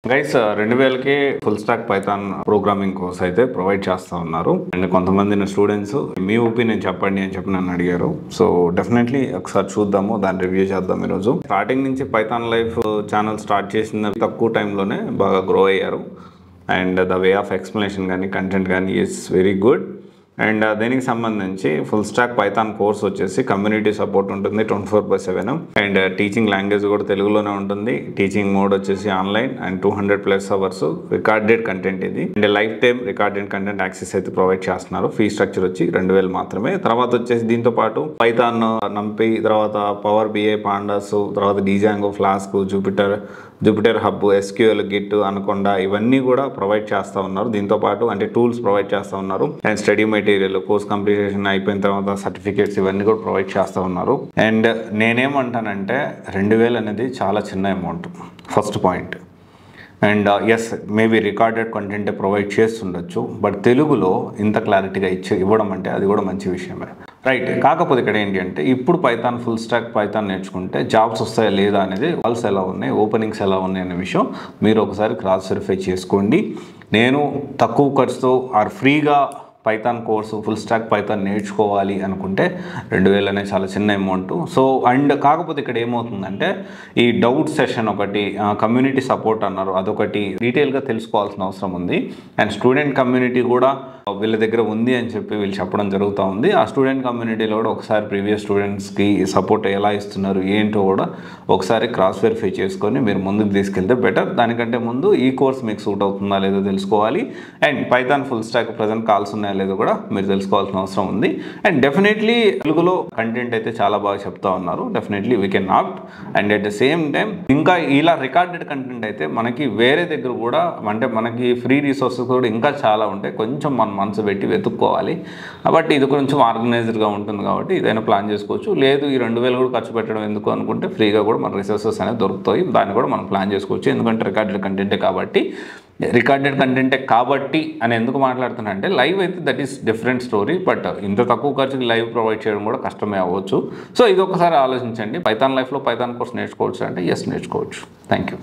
Guys 2000కి full stack python programming course అయితే provide చేస్తూ ఉన్నారు. అండ్ కొంతమంది స్టూడెంట్స్ మీ ఒపీనియన్ చెప్పండి అని చెప్పి నన్ను అడిగారు. సో డెఫినెట్లీ ఒకసారి చూద్దాము, దాన్ని రివ్యూ చేద్దాం ఈరోజు. స్టార్టింగ్ నుంచి పైథాన్ లైఫ్ ఛానల్ స్టార్ట్ చేసిన తక్కువ టైంలోనే బాగా గ్రో అయ్యారు. And the way of explanation కానీ కంటెంట్ కానీ ఈజ్ వెరీ గుడ్. అండ్ దీనికి సంబంధించి ఫుల్ స్టాక్ పైథాన్ కోర్స్ వచ్చేసి కమ్యూనిటీ సపోర్ట్ ఉంటుంది 24/7. అండ్ టీచింగ్ లాంగ్వేజ్ కూడా తెలుగులోనే ఉంటుంది. టీచింగ్ మోడ్ వచ్చేసి online and 200+ hours recorded content ఇది. And lifetime recorded content access అయితే ప్రొవైడ్ చేస్తున్నారు. ఫీ స్ట్రక్చర్ వచ్చి 2000 మాత్రమే. తర్వాత వచ్చేసి దీంతో పాటు పైథాన్, నంపి, తర్వాత పవర్ బిఐ, పాండాస్, తర్వాత Django, flask, Jupiter hub, SQL, Git, anaconda ఇవన్నీ కూడా ప్రొవైడ్ చేస్తూ ఉన్నారు. దీంతో పాటు అంటే టూల్స్ ప్రొవైడ్ చేస్తూ ఉన్నారు. And study material, course completion అయిపోయిన తర్వాత సర్టిఫికేట్స్ ఇవన్నీ కూడా ప్రొవైడ్ చేస్తూ ఉన్నారు. అండ్ నేనేమంటానంటే 2000 అనేది చాలా చిన్న amount, first point. And yes, maybe recorded content provide చేస్తుండొచ్చు, బట్ తెలుగులో ఇంత క్లారిటీగా ఇవ్వడం అంటే అది కూడా మంచి విషయమే, రైట్? కాకపోతే ఇక్కడ ఏంటి అంటే ఇప్పుడు పైథాన్ ఫుల్ స్టాక్ పైథాన్ నేర్చుకుంటే జాబ్స్ వస్తాయా లేదా అనేది, కాల్స్ ఎలా ఉన్నాయి, ఓపెనింగ్స్ ఎలా ఉన్నాయి అనే విషయం మీరు ఒకసారి క్రాస్ వెరిఫై చేసుకోండి. నేను తక్కువ ఖర్చుతో ఆర్ ఫ్రీగా Python course full stack Python నేర్చుకోవాలి అనుకుంటే 2000 అనేది చాలా చిన్న అమౌంట్. సో అండ్ కాకపోతే ఇక్కడ ఏమవుతుందంటే ఈ డౌట్ సెషన్ ఒకటి, కమ్యూనిటీ సపోర్ట్ అన్నారు, అదొకటి డీటెయిల్గా తెలుసుకోవాల్సిన అవసరం ఉంది. అండ్ స్టూడెంట్ కమ్యూనిటీ కూడా వీళ్ళ దగ్గర ఉంది అని చెప్పి వీళ్ళు చెప్పడం జరుగుతూ ఉంది. ఆ స్టూడెంట్ కమ్యూనిటీలో కూడా ఒకసారి ప్రీవియస్ స్టూడెంట్స్కి సపోర్ట్ ఎలా ఇస్తున్నారు ఏంటో కూడా ఒకసారి క్రాస్ వెరిఫై చేసుకొని మీరు ముందుకు తీసుకెళ్తే బెటర్. దానికంటే ముందు ఈ కోర్స్ మీకు సూట్ అవుతుందా లేదో తెలుసుకోవాలి. And Python full stock present calls ఉన్నాయా లేదో కూడా మీరు తెలుసుకోవాల్సిన అవసరం ఉంది. అండ్ డెఫినెట్లీ తెలుగులో కంటెంట్ అయితే చాలా బాగా చెప్తా ఉన్నారు. Definitely we can opt. And at the same time ఇంకా ఇలా రికార్డెడ్ కంటెంట్ అయితే మనకి వేరే దగ్గర కూడా, అంటే మనకి ఫ్రీ రిసోర్సెస్ కూడా ఇంకా చాలా ఉంటాయి. కొంచెం మనం మనసు పెట్టి వెతుక్కోవాలి. కాబట్టి ఇది కొంచెం ఆర్గనైజ్డ్గా ఉంటుంది కాబట్టి ఇదైనా ప్లాన్ చేసుకోవచ్చు. లేదు ఈ 2000 కూడా ఖర్చు పెట్టడం ఎందుకు అనుకుంటే ఫ్రీగా కూడా మన రిసోర్సెస్ అనేవి దొరుకుతాయి, దాన్ని కూడా మనం ప్లాన్ చేసుకోవచ్చు. ఎందుకంటే రికార్డెడ్ కంటెంటే కాబట్టి అని ఎందుకు మాట్లాడుతున్నా అంటే లైవ్ అయితే that is different story. But ఇంత తక్కువ ఖర్చుకి లైవ్ ప్రొవైడ్ చేయడం కూడా కష్టమే అవ్వచ్చు. సో ఇది ఒకసారి ఆలోచించండి. పైథాన్ లైఫ్లో పైథాన్ కోర్స్ నేర్చుకోవచ్చు అంటే ఎస్ నేర్చుకోవచ్చు. Thank you.